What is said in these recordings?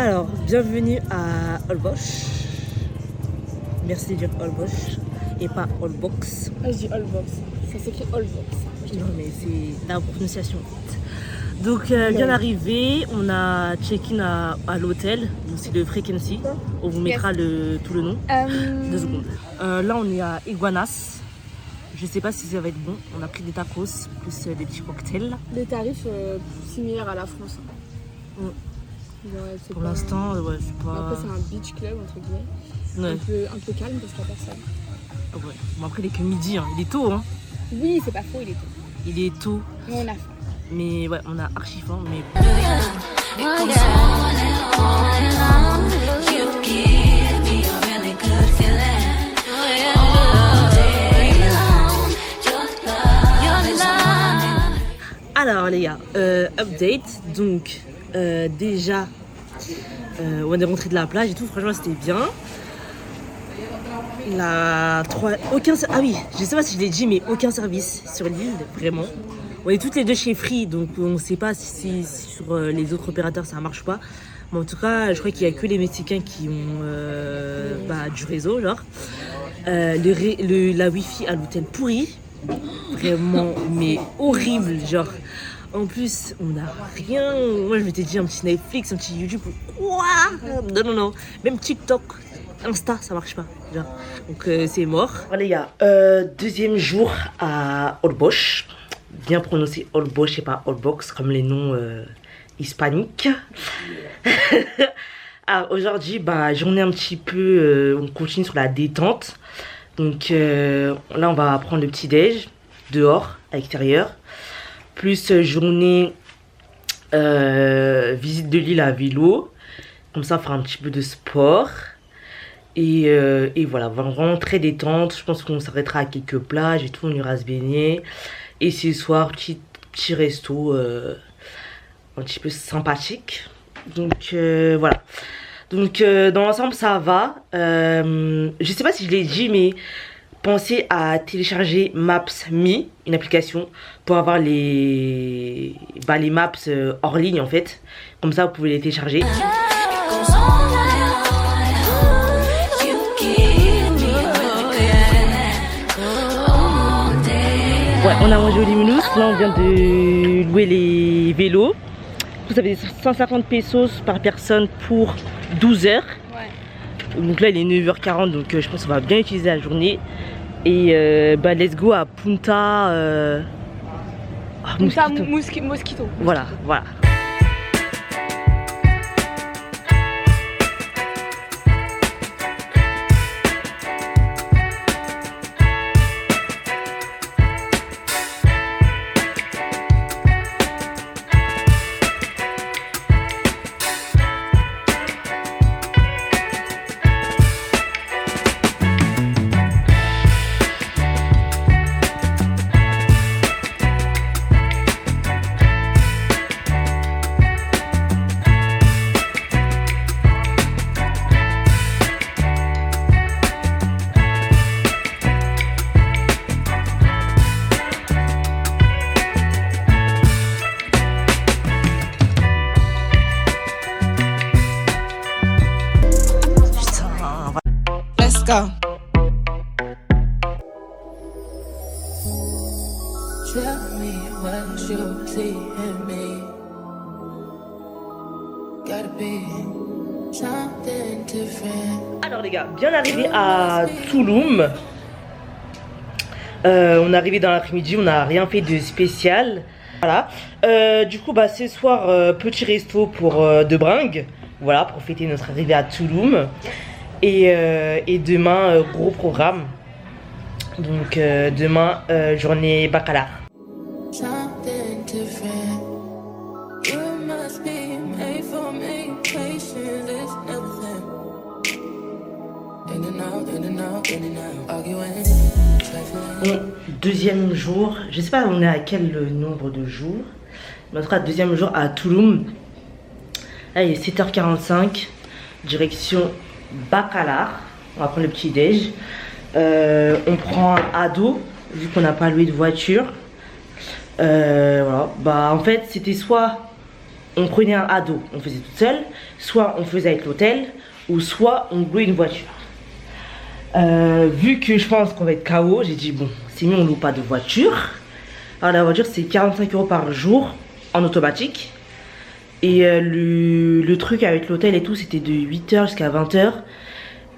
Alors, bienvenue à Holbox. Merci de dire Holbox et pas Holbox. Ah, je dis Holbox. Ça s'écrit Holbox. Non, mais c'est la prononciation. Donc, bien arrivé, on a check-in à l'hôtel. Donc, c'est le Frequency. On vous mettra tout le nom. 2 secondes. Là, on est à Iguanas. Je sais pas si ça va être bon. On a pris des tacos plus des petits cocktails. Des tarifs similaires à la France. Mm. Ouais, pour l'instant, ouais, c'est pas. Après, c'est un beach club entre guillemets. Ouais. Un peu calme parce qu'il n'y a personne. Ouais. Bon, après, il est que midi. Hein. Il est tôt. Hein. Oui, c'est pas faux, il est tôt. Il est tôt. Mais on a faim. Mais ouais, on a archi faim. Mais. Alors les gars, update. Donc déjà, on est rentré de la plage et tout. Franchement, c'était bien. Ah oui, je sais pas si je l'ai dit, mais aucun service sur l'île, vraiment. On est toutes les deux chez Free, donc on sait pas si sur les autres opérateurs ça marche pas. Mais en tout cas, je crois qu'il y a que les Mexicains qui ont du réseau, genre. La Wi-Fi à l'hôtel pourri, vraiment, mais horrible, genre. En plus, on n'a rien. Moi, je m'étais dit un petit Netflix, un petit YouTube. Quoi? Non. Même TikTok, Insta, ça marche pas. Genre. Donc, c'est mort. Voilà, les gars, deuxième jour à Holbox. Bien prononcé Holbox et pas Holbox, comme les noms hispaniques. Alors, aujourd'hui, journée un petit peu. On continue sur la détente. Donc, là, on va prendre le petit-déj dehors, à l'extérieur. Plus journée visite de l'île à vélo. Comme ça, on fera un petit peu de sport. Et voilà, vraiment très détente. Je pense qu'on s'arrêtera à quelques plages et tout. On ira se baigner. Et ce soir, petit resto un petit peu sympathique. Donc voilà. Donc dans l'ensemble, ça va. Je sais pas si je l'ai dit, mais pensez à télécharger Maps.me, une application, pour avoir les maps hors ligne en fait. Comme ça, vous pouvez les télécharger. Ouais, on a mangé au Luminous. Là, on vient de louer les vélos. Ça fait 150 pesos par personne pour 12 heures. Ouais. Donc là, il est 9h40, donc je pense qu'on va bien utiliser la journée. Et let's go à Punta Mosquito. Voilà. Go. Tell me what you see in me. Gotta be something different. Alors les gars, bien arrivé à Tulum. On est arrivé dans l'après-midi, on n'a rien fait de spécial. Voilà. Du coup, ce soir, petit resto pour de bringues. Voilà, pour fêter notre arrivée à Tulum. Et demain, gros programme. Donc demain, journée baccalauréat. Bon, deuxième jour, je sais pas on est à quel nombre de jours. Mais en tout cas, deuxième jour à Tulum. Là, il est 7h45, direction Bacalar. On va prendre le petit déj. On prend un ado vu qu'on n'a pas loué de voiture. Voilà. En fait c'était soit on prenait un ado, on faisait toute seule, soit on faisait avec l'hôtel, ou soit on louait une voiture. Vu que je pense qu'on va être KO, j'ai dit bon, c'est mieux on loue pas de voiture. Alors la voiture c'est 45 € par jour en automatique. Et le truc avec l'hôtel et tout, c'était de 8 h jusqu'à 20 h.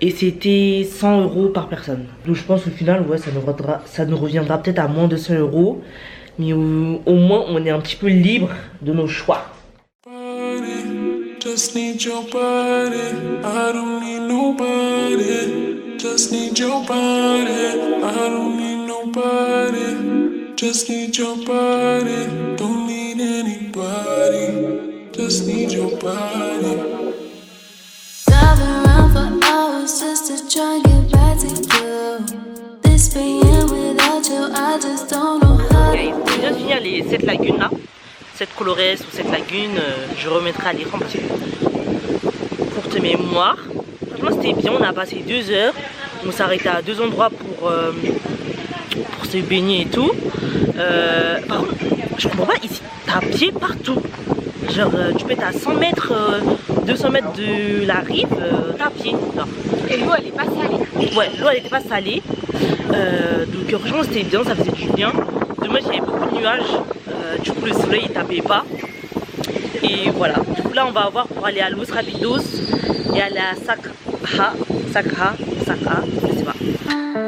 Et c'était 100 € par personne. Donc je pense qu'au final, ouais, ça nous reviendra peut-être à moins de 100 €. Mais au moins, on est un petit peu libre de nos choix. Just need your body. I don't need nobody. Just need your body. I don't need nobody. Just need your body. Don't need anybody. Just need your body. Driving around for hours just to try and get back to you. This being without you, I just don't know how. Je viens de finir les 7 lagunes là. 7 Colores ou 7 lagunes. Je remettrai à l'écran parce que courte mémoire. Franchement c'était bien, on a passé 2 heures. On s'est arrêté à 2 endroits pour se baigner et tout. Par contre, je comprends pas, ici t'as pied partout. Genre tu peux être à 100 mètres, 200 mètres de la rive, t'as pied. Genre. Et l'eau elle est pas salée. Ouais, l'eau elle était pas salée. Donc franchement c'était bien, ça faisait du bien. Dommage il y avait beaucoup de nuages. Du coup le soleil il tapait pas. Et voilà. Du coup là on va avoir pour aller à Los Rapidos et aller à Sakha, je sais pas.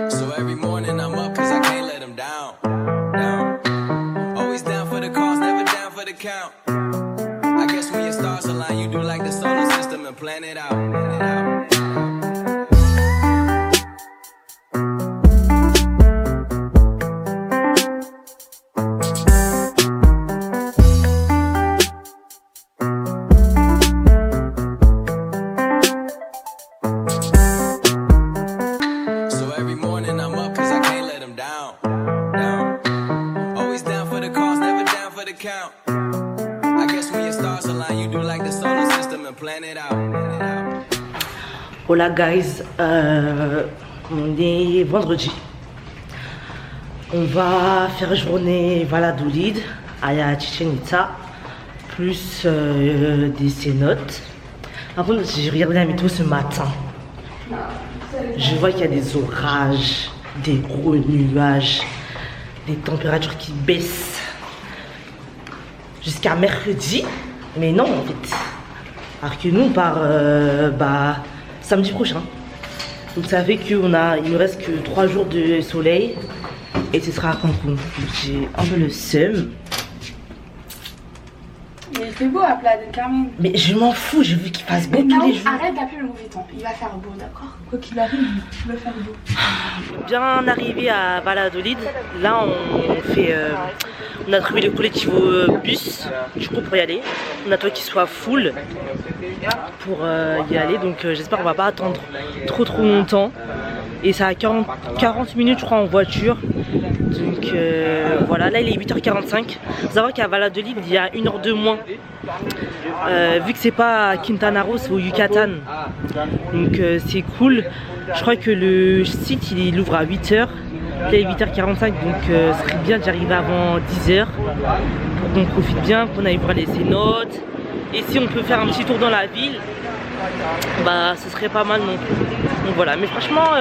So every morning I'm up cause I can't let them down. Always down for the cause, never down for the count. I guess when your stars align, you do like the solar system and plan it out. So every morning I'm up cause I can't let them down. Always down for the cause, never down for the count. I guess when your stars align, you do like the solar system and plan it out. Hola guys, on est vendredi. On va faire journée Valladolid, aller à Chichen Itza, plus des cénotes. Par contre, j'ai regardé la météo ce matin. Je vois qu'il y a des orages, des gros nuages, des températures qui baissent jusqu'à mercredi. Mais non en fait. Alors que nous on part samedi prochain. Donc ça fait qu'il ne reste que 3 jours de soleil et ce sera à Cancun. Donc j'ai un peu le seum. Mais il fait beau à Playa del Carmen. Mais je m'en fous, je veux qu'il fasse beau Mais tous non, les jours. arrête d'appeler le mauvais temps. Il va faire beau, d'accord? Quoi qu'il arrive, il va faire beau. Bien arrivé à Valladolid, là on a trouvé le collectivo bus du coup pour y aller. On attend qu'il soit full pour y aller, donc j'espère qu'on va pas attendre trop longtemps. Et ça a 40 minutes je crois en voiture. Donc voilà, là il est 8h45. Faut savoir qu'à Valladolid il y a 1 heure de moins. Vu que c'est pas à Quintana Roo, c'est au Yucatan. Donc c'est cool. Je crois que le site il ouvre à 8h. Là il est 8h45, donc ce serait bien d'y arriver avant 10h pour qu'on profite bien, qu'on aille voir les cénotes. Et si on peut faire un petit tour dans la ville, bah ce serait pas mal non plus. Donc voilà, mais franchement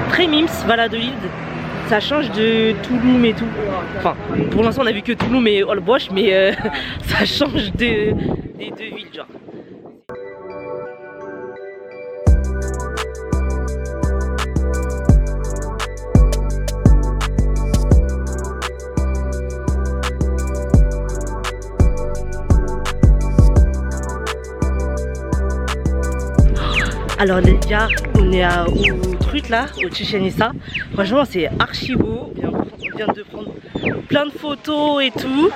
très mims Valladolid. Ça change de Tulum et tout. Enfin, pour l'instant on a vu que Tulum et Holbox, mais ça change des deux villes genre. Alors les gars, on est au truc là, au Chichen Itza. Franchement c'est archi beau. On vient de prendre plein de photos et tout.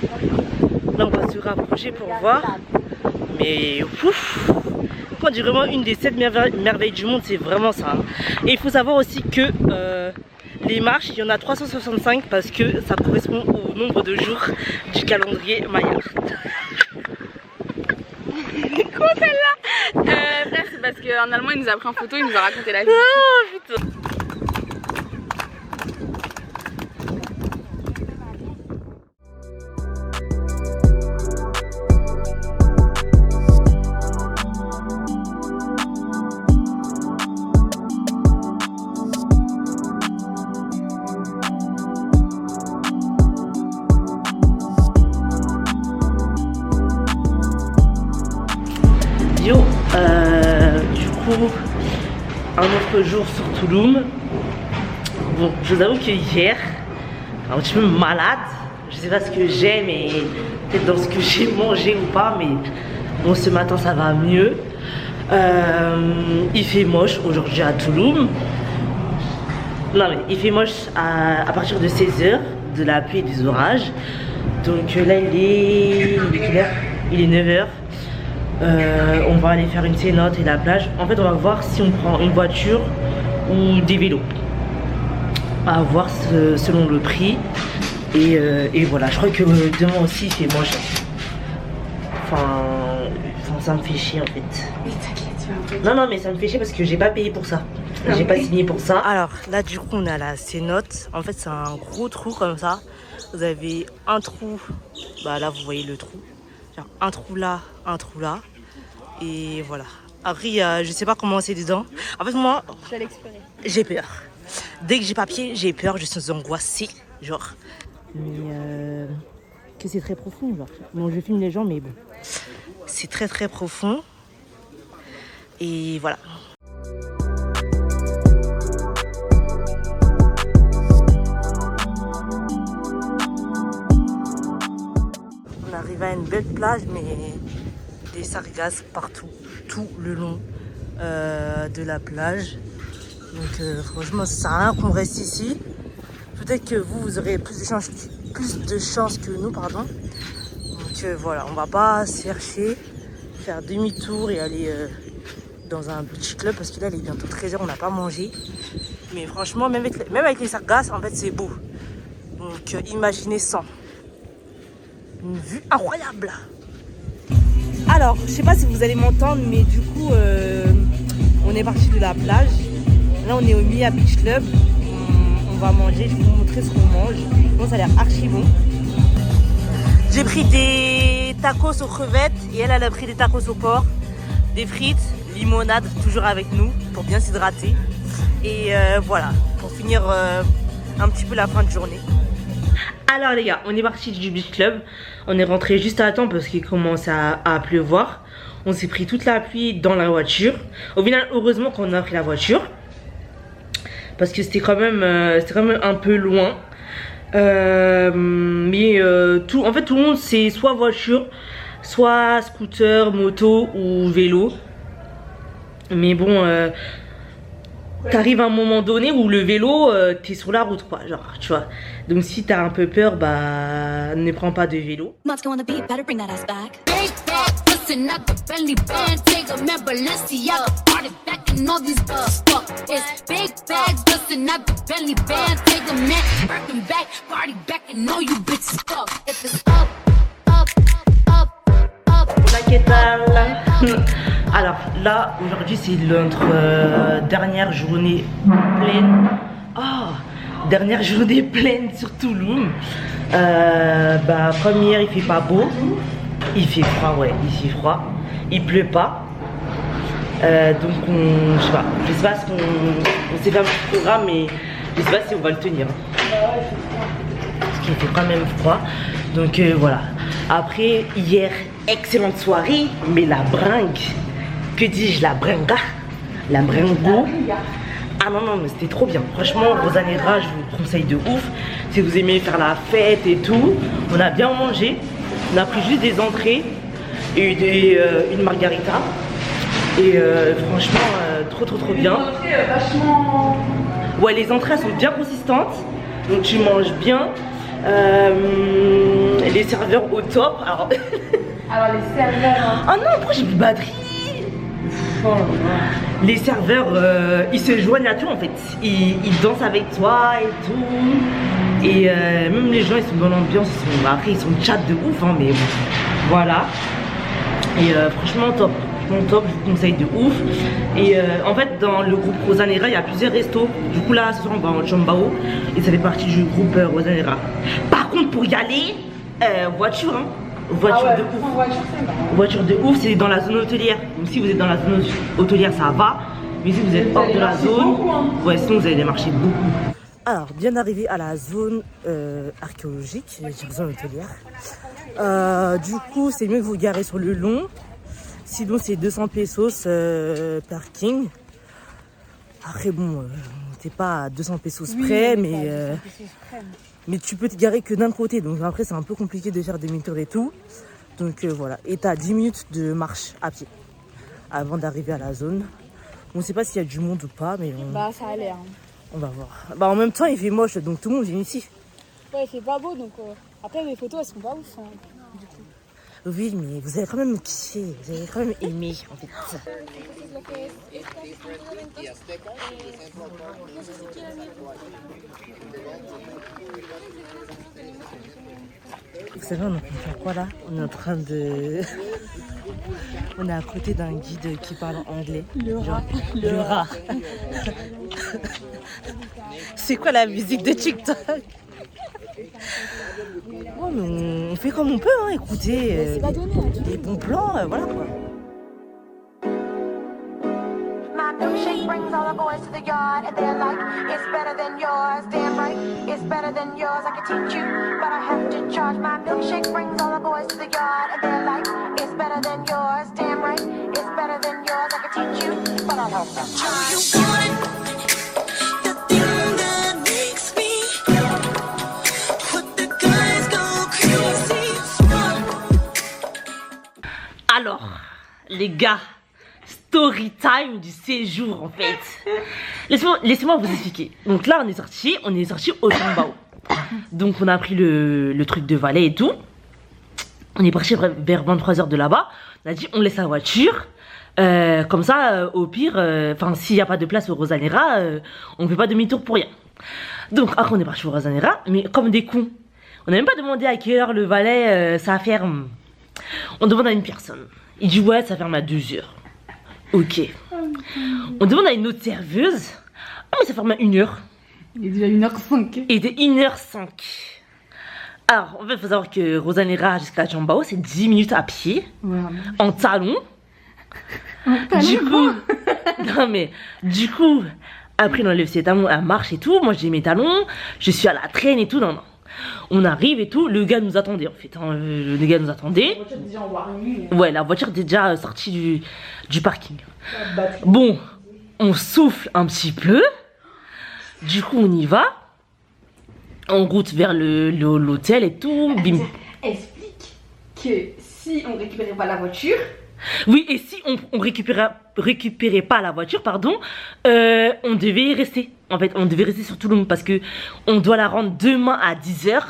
Là on va se rapprocher pour voir. Mais ouf, on dit vraiment une des 7 merveilles du monde, c'est vraiment ça. Et il faut savoir aussi que les marches, il y en a 365 parce que ça correspond au nombre de jours du calendrier maya. Comment celle-là frère, c'est parce qu'en allemand il nous a pris en photo, il nous a raconté la vie. Oh putain. vidéo. Du coup, un autre jour sur Tulum. Bon, je vous avoue que hier, un petit peu malade. Je sais pas ce que j'ai, mais peut-être dans ce que j'ai mangé ou pas. Mais bon, ce matin ça va mieux. Il fait moche aujourd'hui à Tulum. Non mais il fait moche à partir de 16h, de la pluie et des orages. Donc là il est 9h. On va aller faire une cénote et la plage. En fait on va voir si on prend une voiture ou des vélos. À voir selon le prix. Et voilà, je crois que demain aussi il fait moche. Enfin ça me fait chier en fait. Mais t'inquiète, tu vas. Non mais ça me fait chier parce que j'ai pas payé pour ça. J'ai pas signé pour ça. Alors là du coup on est à la cénote. En fait c'est un gros trou comme ça. Vous avez un trou. Bah là vous voyez le trou. Genre un trou là, et voilà. Après je sais pas comment c'est dedans. En fait moi j'ai peur. Dès que j'ai papier j'ai peur, je suis angoissée. Genre. Mais que c'est très profond genre. Bon je filme les gens mais bon. C'est très profond. Et voilà. On arrive à une belle plage mais des sargasses partout, tout le long de la plage. Donc franchement ça sert à rien qu'on reste ici. Peut-être que vous aurez plus de chance que nous, pardon. Donc voilà, on va pas chercher, faire demi-tour et aller dans un beach club parce que là il est bientôt 13h, on n'a pas mangé. Mais franchement, même avec les sargasses, en fait c'est beau. Donc imaginez ça. Une vue incroyable. Alors, je sais pas si vous allez m'entendre, mais du coup, on est parti de la plage. Là, on est au Mia Beach Club. On va manger, je vais vous montrer ce qu'on mange. Bon, ça a l'air archi bon. J'ai pris des tacos aux crevettes et elle a pris des tacos au porc. Des frites, limonade, toujours avec nous pour bien s'hydrater. Et voilà, pour finir un petit peu la fin de journée. Alors les gars, on est parti du beach club. On est rentré juste à temps parce qu'il commence à pleuvoir. On s'est pris toute la pluie dans la voiture. Au final, heureusement qu'on a pris la voiture. Parce que c'était quand même un peu loin. Mais en fait tout le monde c'est soit voiture, soit scooter, moto ou vélo. Mais bon, t'arrives à un moment donné où le vélo, t'es sur la route quoi, genre tu vois. Donc si t'as un peu peur, bah ne prends pas de vélo. Listen at the belly band, take a man Balenciaga, party back and all these girls fuck. It's big bags, listen at the belly band, take a man Birkin back, party back and all you bitches fuck. If it's up, up, up, up. Hola, ¿qué tal? Alors là, aujourd'hui c'est notre dernière journée pleine. Oh, dernière journée pleine sur Tulum. Bah comme hier il fait pas beau. Il fait froid, ouais, il fait froid. Il pleut pas. Donc je sais pas si on s'est fait un petit programme, mais je sais pas si on va le tenir. Parce qu'il fait quand même froid. Donc voilà. Après, hier, excellente soirée, mais la bringue. Que dis-je, la bringa? La bringo. Ah non, mais c'était trop bien. Franchement, Rosanera, je vous conseille de ouf. Si vous aimez faire la fête et tout, on a bien mangé. On a pris juste des entrées et une margarita. Et franchement, trop bien. Ouais, les entrées elles sont bien consistantes. Donc tu manges bien. Les serveurs au top. Alors les serveurs. Ah non, pourquoi j'ai plus de batterie? Les serveurs, ils se joignent à tout en fait. Ils dansent avec toi et tout. Et même les gens ils sont dans l'ambiance, ils sont chat de ouf hein, mais bon, voilà. Et franchement top, je vous conseille de ouf. Et en fait dans le groupe Rosanera il y a plusieurs restos. Du coup là ce soir on va en Chambao et ça fait partie du groupe Rosanera. Par contre pour y aller, voiture hein. Voiture de ouf. Voiture de ouf, c'est dans la zone hôtelière. Donc si vous êtes dans la zone hôtelière ça va. Mais si vous êtes hors de la zone, ouais sinon vous allez marcher beaucoup. Alors, bien arrivé à la zone archéologique, zone hôtelière. Du coup, c'est mieux que vous garez sur le long. Sinon, c'est 200 pesos parking. Après, bon, t'es pas à 200 pesos près, mais tu peux te garer que d'un côté. Donc après, c'est un peu compliqué de faire demi-tour et tout. Donc voilà. Et t'as 10 minutes de marche à pied avant d'arriver à la zone. On sait pas s'il y a du monde ou pas, mais Bah, ça a l'air. Hein. On va voir. Bah, en même temps, il fait moche, donc tout le monde vient ici. Ouais, il fait pas beau, donc après, les photos, elles sont pas ouf. Hein, du coup. Oui, mais vous avez quand même kiffé, vous avez quand même aimé, en fait. Vous savez, on est en train de faire quoi là? On est en train de... On est à côté d'un guide qui parle anglais. Le rat. C'est quoi la musique de TikTok? Oh, mais on fait comme on peut, hein, écoutez, des bons plans, voilà quoi. My milkshake brings all the boys to the yard and they're like, it's better than yours, damn right, it's better than yours, I can teach you, but I have to charge. My milkshake brings all the boys to the yard and they're like, it's better than yours, damn right, it's better than yours, I can teach you, but I have to charge. Alors, les gars, story time du séjour en fait. Laissez-moi vous expliquer. Donc là, on est sorti au Tambao. Donc on a pris le truc de valet et tout. On est parti vers 23h de là-bas. On a dit on laisse la voiture. Comme ça, au pire, s'il n'y a pas de place au Rosanera, on ne fait pas demi-tour pour rien. Donc après on est parti au Rosanera, mais comme des cons. On n'a même pas demandé à quelle heure le valet ça ferme. On demande à une personne. Il dit ouais, ça ferme à 2h. Ok. On demande à une autre serveuse. Ah mais ça ferme à 1h. Il est déjà 1h05. Il était 1h05. Alors en fait il faut savoir que Rosanera jusqu'à Tambao c'est 10 minutes à pied. Ouais. En talons. Du coup. Non mais du coup. Après on enlève ses talons, elle marche et tout. Moi j'ai mes talons. Je suis à la traîne et tout. Non. On arrive et tout, le gars nous attendait en fait, hein. Le gars nous attendait. La voiture déjà en warning. Ouais, la voiture était déjà sortie du parking. Bon, on souffle un petit peu. Du coup, on y va. En route vers l'hôtel et tout. Bim. Explique que si on récupérait pas la voiture. Oui, et si on récupérait pas la voiture, pardon, on devait y rester. En fait, on devait rester sur Tulum parce que on doit la rendre demain à 10h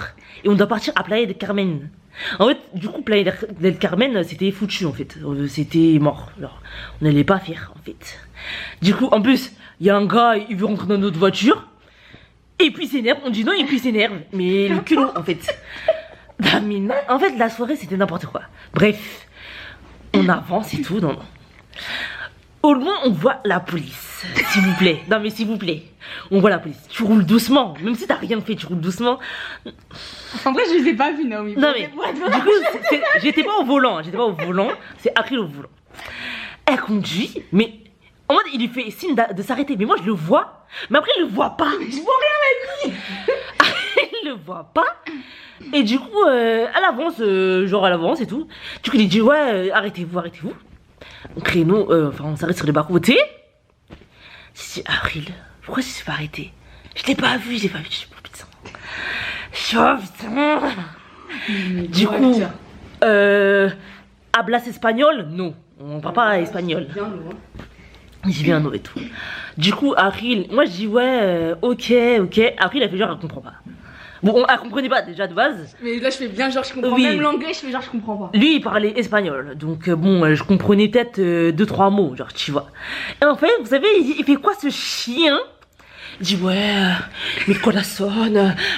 et on doit partir à Playa del Carmen. En fait, du coup, Playa del Carmen, c'était foutu en fait. C'était mort. Alors, on n'allait pas faire en fait. Du coup, en plus, il y a un gars, il veut rentrer dans notre voiture. Et puis il s'énerve. On dit non, et puis il s'énerve. Mais le culot en fait. En fait, la soirée, c'était n'importe quoi. Bref. On avance et tout, non. Au loin, on voit la police. S'il vous plaît. Non, mais s'il vous plaît. On voit la police. Tu roules doucement. Même si t'as rien fait, tu roules doucement. En vrai, je les ai pas vus, Naomi. Non, mais du coup, j'étais pas au volant. C'est April au volant. Elle conduit, mais en mode, il lui fait signe de s'arrêter. Mais moi, je le vois. Mais après, il le voit pas. Je vois rien, mec. Il le voit pas. Et du coup, elle avance, elle avance et tout. Du coup, il dit, ouais, arrêtez-vous. Donc, on s'arrête sur les bas-côtés. Je dis, April, pourquoi je ne suis pas arrêtée? Je l'ai pas vu, Je suis putain. Du coup, hablas espagnol? Non, on parle pas espagnol. J'y viens nous et tout. Du coup, April, moi je dis, ouais, ok. April, elle fait genre, elle comprend pas. Bon, elle comprenait pas déjà de base. Mais là, je fais bien genre, je comprends. Oui. Même l'anglais, je fais genre, je comprends pas. Lui, il parlait espagnol. Donc, bon, je comprenais peut-être 2-3 mots, genre, tu vois. Et en fait, vous savez, il fait quoi ce chien? Il dit, ouais, mais corazon,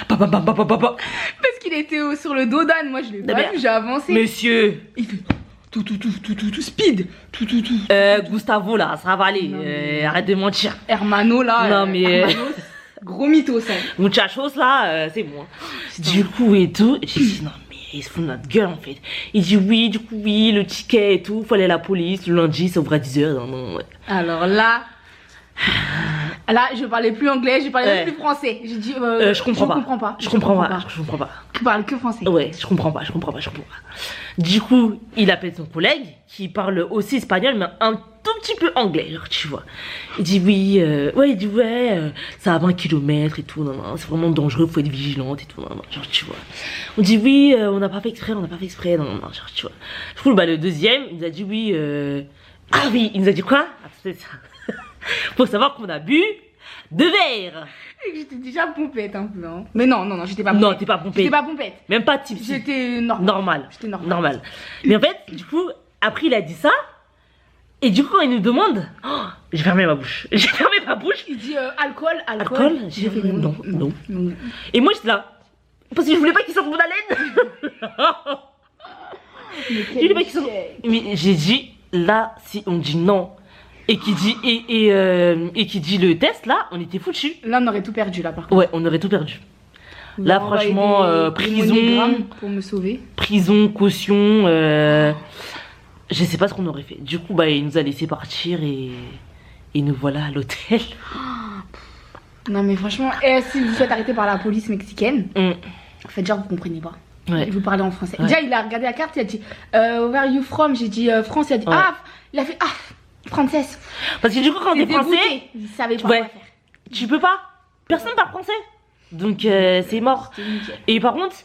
papa. Parce qu'il était sur le dos d'Anne, moi je l'ai pas vu, j'ai avancé. Monsieur. Il fait tout, speed. Tout. Gustavo, là, ça va aller. Arrête de mentir. Hermano, là. Non, mais. Gros mytho, ça. Muchachos, là, c'est bon. Du coup, et tout. J'ai dit, non, mais il se fout de notre gueule, en fait. Il dit, oui, le ticket et tout. Faut aller à la police. Le lundi, ça ouvre à 10h. Non, ouais. Alors là. Là, je parlais plus anglais, je parlais même plus français. J'ai dit, je comprends pas. Je comprends pas. Tu parles que français. Ouais, je comprends pas. Du coup, il appelle son collègue qui parle aussi espagnol, mais un tout petit peu anglais, genre, tu vois. Il dit oui, ça a 20 km et tout, non, c'est vraiment dangereux, faut être vigilante et tout, non, genre, tu vois. On dit oui, on n'a pas fait exprès, non, genre, tu vois. Du coup, le deuxième, il nous a dit oui, ah oui, il nous a dit quoi? C'est ça. Faut savoir qu'on a bu 2 verres. Et que j'étais déjà pompette un peu, hein. Mais non, j'étais pas pompette. Non, t'es pas pompette. J'étais pas pompette. Même pas type. J'étais normal. J'étais normal. Mais en fait, du coup, après il a dit ça. Et du coup, quand il nous demande, j'ai fermé ma bouche. Il dit alcool. J'ai fait non. Et moi, j'étais là. Parce que je voulais pas qu'il sorte mon haleine. Mais j'ai dit, là, si on dit non. Et qui dit le test là, on était foutus. Là on aurait tout perdu là par contre. Ouais, on aurait tout perdu. Là franchement prison pour me sauver. Prison, caution, je sais pas ce qu'on aurait fait. Du coup il nous a laissé partir et nous voilà à l'hôtel. Non mais franchement, si vous faites arrêter par la police mexicaine, faites genre vous comprenez pas. Ouais. Vous parlez en français. Déjà il a regardé la carte, il a dit where are you from? J'ai dit France, il a dit il a fait française. Parce que du coup quand t'es français, il savait pas quoi faire. Tu peux pas. Personne parle français. Donc c'est mort. Et par contre,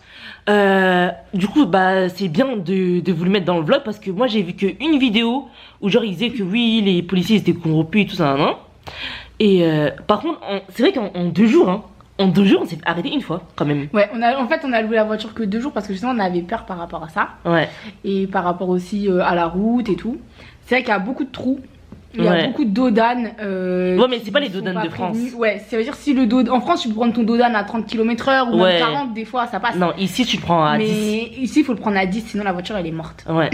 du coup c'est bien de vous le mettre dans le vlog parce que moi j'ai vu qu'une vidéo où genre ils disaient que oui les policiers étaient corrompus et tout ça, non. Et par contre c'est vrai qu'en 2 jours, on s'est arrêté une fois quand même. Ouais, on a loué la voiture que 2 jours parce que justement on avait peur par rapport à ça. Ouais. Et par rapport aussi à la route et tout. C'est vrai qu'il y a beaucoup de trous. Il y a beaucoup de dodanes. Ouais, mais c'est pas les dodanes de France. Ouais, ça veut dire si le en France, tu peux prendre ton dodane à 30 km/h ou même 40, des fois ça passe. Non, ici tu le prends à 10. Mais ici, il faut le prendre à 10, sinon la voiture elle est morte. Ouais.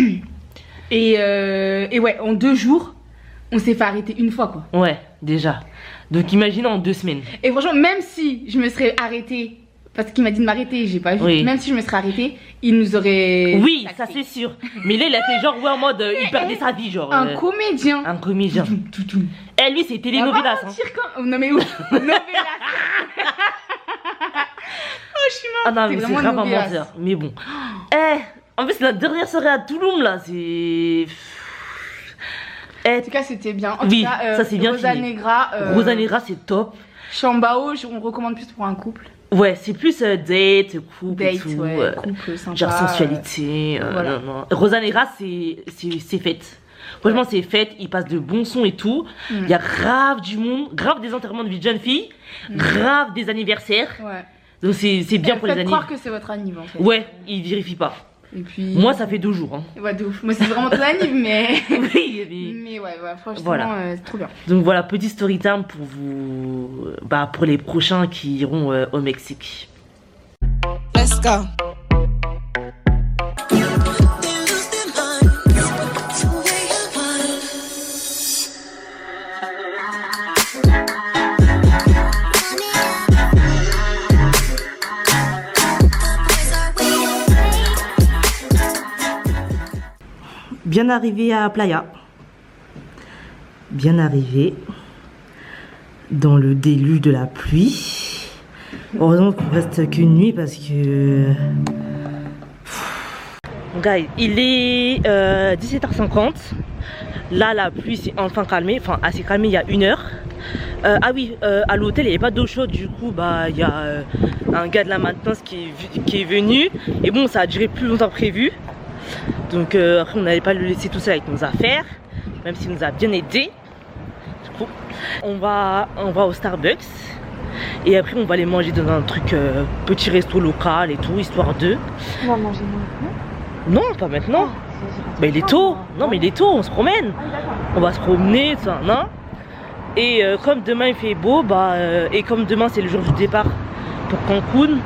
Et ouais, en 2 jours, on s'est fait arrêter une fois quoi. Ouais, déjà. Donc imagine en 2 semaines. Et franchement, même si je me serais arrêtée. Parce qu'il m'a dit de m'arrêter, j'ai pas vu. Oui. Même si je me serais arrêtée, il nous aurait. Oui, ça c'est sûr. Mais là, il a fait genre, en mode, il perdait sa vie, genre. Un comédien. Eh, lui, c'est telenovelas. Non, mais où novelas. Oh, je suis morte. Ah non, mais c'est grave un menteur. Mais bon. En plus, la dernière soirée à Touloum, là, c'est. En tout cas, c'était bien. En tout cas, ça c'est bien. Rosa Negra. Rosa Negra, c'est top. Chambao, on recommande plus pour un couple. Ouais, c'est plus date, couple et tout. Ouais, couple sympa. Genre sensualité. Voilà. Non. Rosa Negra, c'est fête. Franchement, c'est fête. Il passe de bons sons et tout. Il y a grave du monde, grave des enterrements de vie de jeunes filles, grave des anniversaires. Ouais. Donc c'est bien pour les anniversaires. Croire que c'est votre anniversaire en fait. Ouais, ils vérifient pas. Et puis... Moi, ça fait 2 jours. Ouais, de ouf. Moi, c'est vraiment ton anniv, mais. Oui, mais ouais, franchement, c'est trop bien. Donc voilà, petit story time pour vous. Pour les prochains qui iront au Mexique. Let's go. Bien arrivé à Playa, bien arrivé dans le déluge de la pluie. Heureusement qu'on reste qu'une nuit parce que... Guys, il est 17h50. Là, la pluie s'est enfin calmée, enfin assez calmée il y a 1 heure. Ah oui, à l'hôtel il n'y avait pas d'eau chaude, du coup il y a un gars de la maintenance qui est venu. Et bon, ça a duré plus longtemps que prévu. Donc après on n'allait pas le laisser tout seul avec nos affaires, même s'il nous a bien aidé. Du coup, on va au Starbucks et après on va aller manger dans un truc petit resto local et tout, histoire de. On va manger maintenant? Non, pas maintenant. Il est tôt. Non mais il est tôt, on se promène. On va se promener, ça, non? Et comme demain il fait beau, et comme demain c'est le jour du départ pour Cancun,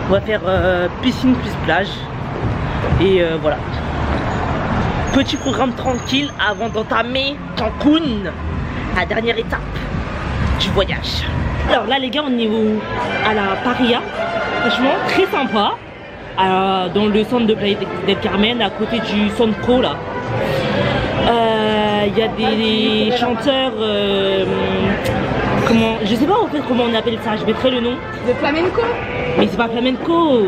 on va faire piscine plus plage. Et voilà. Petit programme tranquille avant d'entamer Cancun, la dernière étape du voyage. Alors là les gars, on est à la Paria. Franchement très sympa. Dans le centre de Playa del Carmen, à côté du Centro là. y a des chanteurs, comment, je sais pas en fait comment on appelle ça, je mettrai le nom. De flamenco? Mais c'est pas flamenco,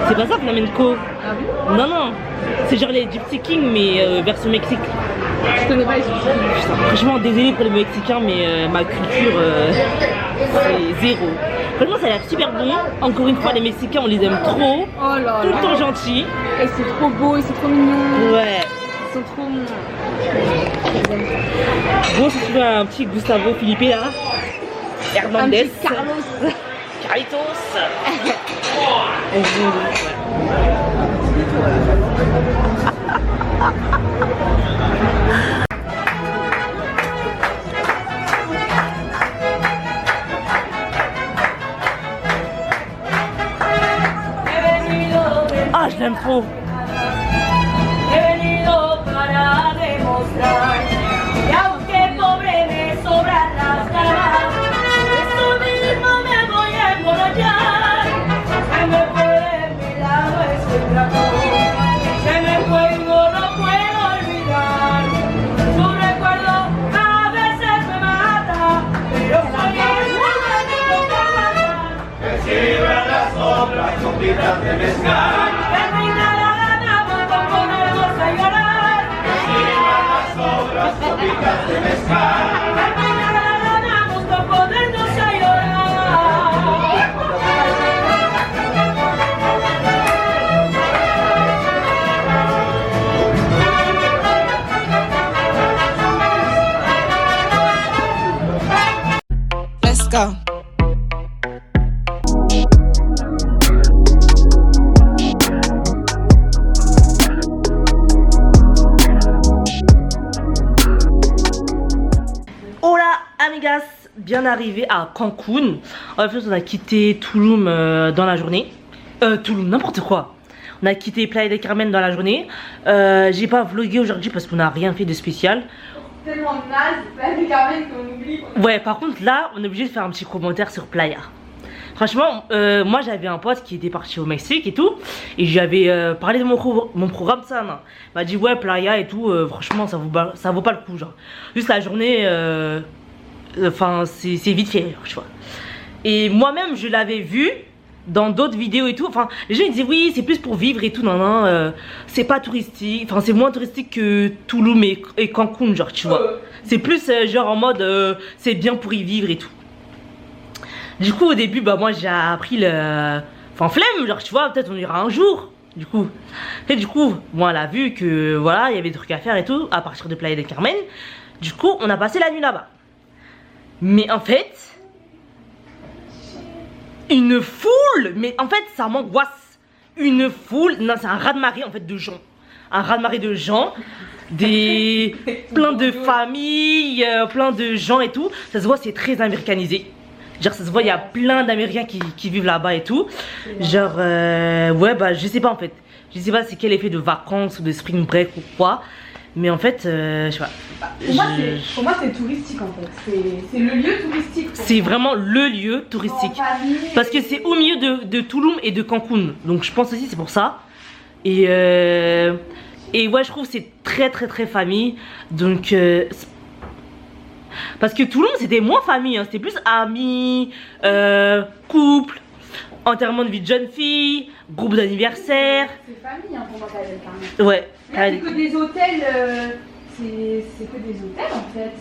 c'est pas ça flamenco. Ah oui? Non non, c'est genre les Gypsy Kings mais version Mexique. Je connais pas les Gypsy Kings. Franchement désolé pour les Mexicains mais ma culture c'est zéro. Franchement ça a l'air super bon, encore une fois les Mexicains on les aime trop, Oh là tout le là. temps gentils. Et c'est trop beau et c'est trop mignon. Ouais. Ils sont trop mignons. Bon, si tu veux un petit Gustavo Felipe là, Un Hernandez, petit Carlos. Carlitos. Ah, je l'aime trop. Let's go. Hola amigas, bien arrivé à Cancun. En fait on a quitté Tulum dans la journée. Tulum, n'importe quoi. On a quitté Playa del Carmen dans la journée. J'ai pas vlogué aujourd'hui parce qu'on n'a rien fait de spécial. Tellement naze, Playa del Carmen qu'on oublie. Ouais, par contre là on est obligé de faire un petit commentaire sur Playa. Franchement, moi j'avais un pote qui était parti au Mexique et tout. Et j'avais parlé de mon programme ça. Il m'a dit ouais Playa et tout, franchement ça vaut pas le coup genre. Juste la journée, enfin c'est vite fait, tu vois. Et moi-même je l'avais vu dans d'autres vidéos et tout. Enfin les gens ils disaient oui c'est plus pour vivre et tout, non non, c'est pas touristique. Enfin c'est moins touristique que Tulum et Cancun genre tu vois. C'est plus genre en mode c'est bien pour y vivre et tout. Du coup au début bah moi j'ai appris le... Enfin flemme genre tu vois, peut-être on ira un jour. Du coup moi elle a vu que voilà il y avait des trucs à faire et tout à partir de Playa del Carmen. Du coup on a passé la nuit là-bas. Mais en fait une foule, mais en fait ça m'angoisse. Une foule, non c'est un raz-de-marée en fait de gens. Un raz-de-marée de gens, des plein de familles, plein de gens et tout. Ça se voit c'est très américanisé. Genre ça se voit il y a plein d'Américains qui vivent là-bas et tout. Genre ouais bah je sais pas en fait. Je sais pas c'est quel effet de vacances ou de spring break ou quoi. Mais en fait je sais pas. Pour moi c'est touristique en fait. C'est le lieu touristique. C'est vraiment le lieu touristique. Parce que c'est au milieu de Tulum et de Cancun. Donc je pense aussi c'est pour ça. Et ouais je trouve c'est très famille. Donc parce que Tulum c'était moins famille, hein. C'était plus amis, couple, enterrement de vie de jeune fille, groupe d'anniversaire. C'est famille hein, pour moi Playa del Carmen. Ouais. Là c'est que des hôtels, c'est que des hôtels en fait.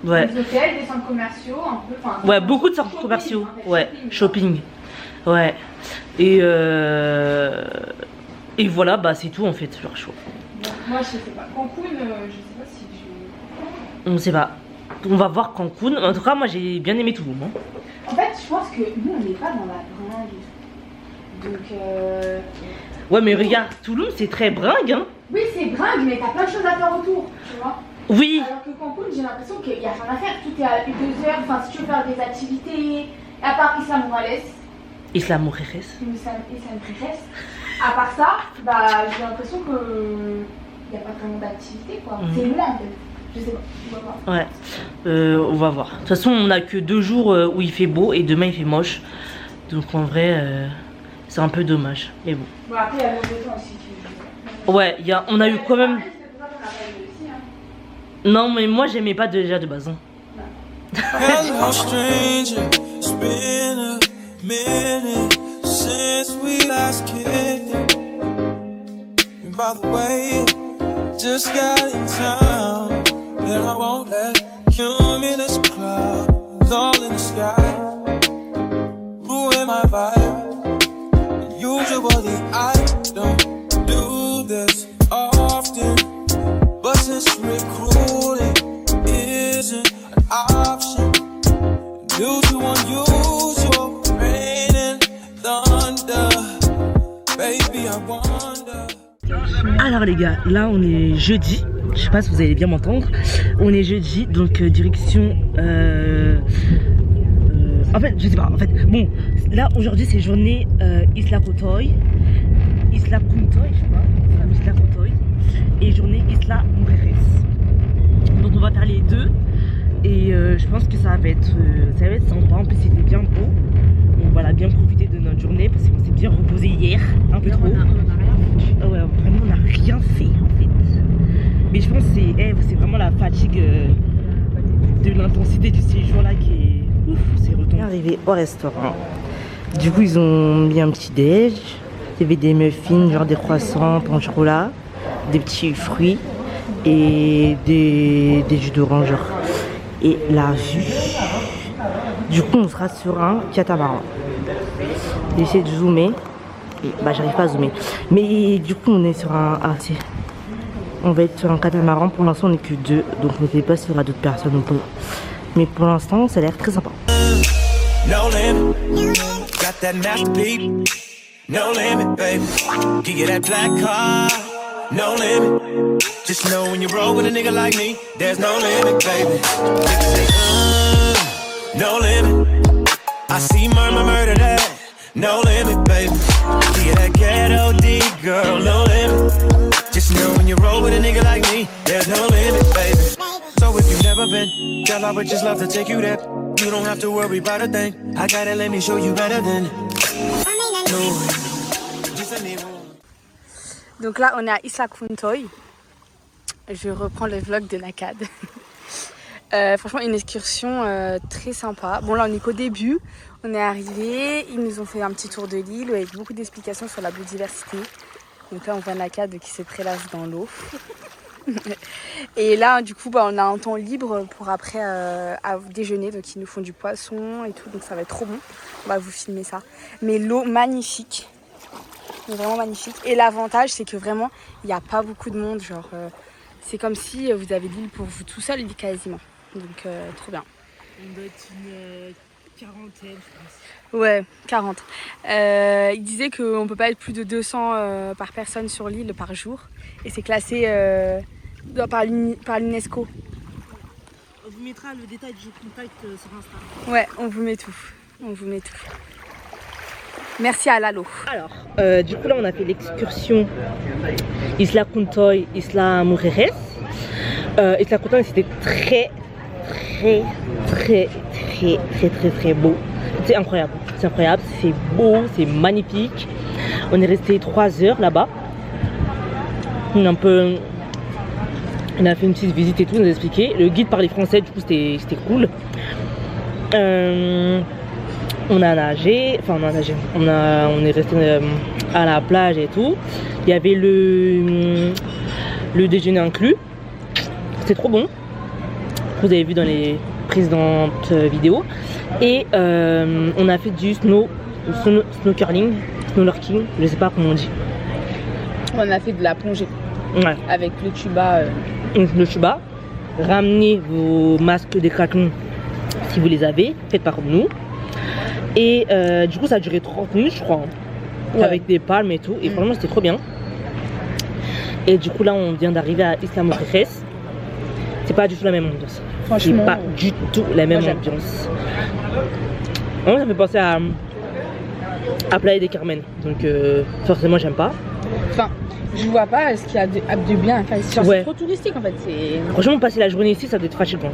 Ouais. Des hôtels, des centres commerciaux, un peu. Enfin, Ouais, beaucoup de centres commerciaux. En fait, Ouais, shopping. Ouais. Et voilà, bah c'est tout en fait, genre chaud. Moi je sais pas. Cancun, je sais pas si je... On sait pas. On va voir Cancun. En tout cas, moi j'ai bien aimé Tulum. Hein. En fait, je pense que nous on n'est pas dans la bringue et tout. Donc Ouais, mais regarde, Tulum c'est très bringue. Hein. oui, c'est bringue, mais t'as plein de choses à faire autour, tu vois. Oui. Alors que Cancun, j'ai l'impression qu'il y a rien à faire. Tout est à 2 heures. Enfin, si tu veux faire des activités, à part Isla Morales. Isla Morales. À part ça, bah j'ai l'impression que il n'y a pas vraiment d'activité quoi. C'est loin en fait. Je sais pas, on va voir. Ouais, on va voir. De toute façon, on a que 2 jours où il fait beau et demain il fait moche. Donc en vrai, c'est un peu dommage. Mais bon. Bon, après, il y a le mauvais temps aussi. Ouais, on a eu quand même. Non, mais moi j'aimais pas déjà de base. Hello, stranger. It's been a minute since we last kicked it. And by the way, just got in town, and I won't let cumulus clouds all in the sky ruin my vibe. Usually I don't do this often, but since recruiting isn't an option due to unusual rain and thunder, baby I wonder. Alors les gars, là on est jeudi. Je sais pas si vous allez bien m'entendre. On est jeudi, donc direction. En fait, je sais pas. En fait, bon, là aujourd'hui c'est journée Isla Kotoy, Isla Kuntoy, je sais pas, Isla Kotoy, et journée Isla Mujeres. Donc on va faire les deux, et je pense que ça va être sympa. En plus, c'était bien beau. Donc voilà, bien profiter de notre journée parce qu'on s'est bien reposé hier, un peu trop. Ouais, vraiment, on n'a rien fait en fait. Mais je pense que c'est vraiment la fatigue de l'intensité du séjour là qui est ouf, c'est retombé. Arrivé au restaurant. Du coup, ils ont mis un petit déj. Il y avait des muffins, genre des croissants, pain au chocolat, des petits fruits et des jus d'orange. Et la vue. Du coup, on sera sur un catamaran. J'ai essayé de zoomer. Et bah, j'arrive pas à zoomer. Mais du coup, on est sur un. Ah, c'est. On va être sur un catamaran. Pour l'instant, on n'est que deux. Donc, on ne sait pas s'il y aura d'autres personnes ou pas. Mais pour l'instant, ça a l'air très sympa. No limit, got that master beat. No limit, baby. Give you that black car. No limit. Just know when you roll with a nigga like me, there's no limit, baby. Niggas say, no limit. I see murder that. No limit, baby. Give you that ghetto D, girl. No limit. Just know when you roll with a nigga like me, there's no limit, baby. So if you've never been, girl, I would just love to take you there. You don't have to worry about a thing. I gotta let me show you better than. Donc là, on est à Isla Kuntoy. Je reprends le vlog de Nakad. Franchement, une excursion très sympa. Bon, là, on est qu'au début. On est arrivé. Ils nous ont fait un petit tour de l'île avec beaucoup d'explications sur la biodiversité. Donc là, on voit Nakad qui se prélasse dans l'eau. Et là, du coup, on a un temps libre pour après à déjeuner. Donc, ils nous font du poisson et tout. Donc, ça va être trop bon. On va vous filmer ça. Mais l'eau, magnifique. Vraiment magnifique. Et l'avantage, c'est que vraiment, il n'y a pas beaucoup de monde. Genre, c'est comme si vous avez l'île pour vous tout seul, quasiment. Donc, trop bien. On doit être une quarantaine, je pense. Ouais, 40. Il disait qu'on ne peut pas être plus de 200 par personne sur l'île par jour. Et c'est classé par l'UNESCO. On vous mettra le détail du contact sur Insta. Ouais, on vous met tout. On vous met tout. Merci à Lalo. Alors, du coup là on a fait l'excursion Isla Kuntoy, Isla Mujeres. Isla Kuntoy c'était très beau. C'est incroyable, c'est beau, c'est magnifique. On est resté 3 heures là-bas. On a fait une petite visite et tout, on nous a expliqué. Le guide parlait français, du coup c'était cool. On a nagé, on est resté à la plage et tout. Il y avait le déjeuner inclus. C'était trop bon. Vous avez vu dans les précédentes vidéos. Et on a fait du snorkeling, je sais pas comment on dit. On a fait de la plongée. Ouais. Avec le tuba. Le tuba. Ramenez vos masques des Kraken si vous les avez. Faites pas comme nous. Et du coup ça a duré 30 minutes je crois. Ouais. Avec des palmes et tout. Et franchement c'était trop bien. Et du coup là on vient d'arriver à Isla Mujeres. C'est pas du tout la même ambiance. Franchement. C'est pas du tout la même ambiance. Moi ça me fait penser à Playa del Carmen. Donc forcément j'aime pas. Enfin, je vois pas ce qu'il y a de bien. Enfin, c'est trop touristique en fait. Franchement passer la journée ici ça doit être fatigant.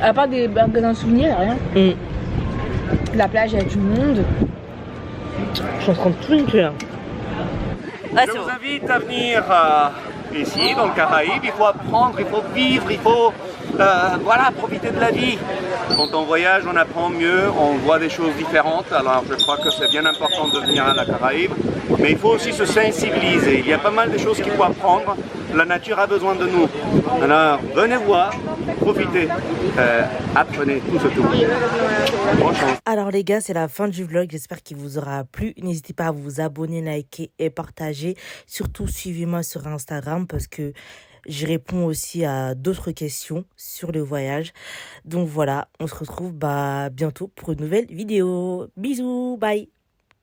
À part des magasins de souvenirs, rien. La plage, il y a du monde. Je suis en train de tout inclure. Je vous invite à venir Ici, dans le Caraïbe, il faut apprendre, il faut vivre, il faut voilà, profiter de la vie. Quand on voyage, on apprend mieux, on voit des choses différentes. Alors je crois que c'est bien important de venir à la Caraïbe. Mais il faut aussi se sensibiliser. Il y a pas mal de choses qu'il faut apprendre. La nature a besoin de nous. Alors venez voir, profitez, apprenez tout ce tour. Bonne chance. Alors les gars, c'est la fin du vlog. J'espère qu'il vous aura plu. N'hésitez pas à vous abonner, liker et partager. Surtout, suivez-moi sur Instagram parce que je réponds aussi à d'autres questions sur le voyage. Donc voilà, on se retrouve bientôt pour une nouvelle vidéo. Bisous, bye.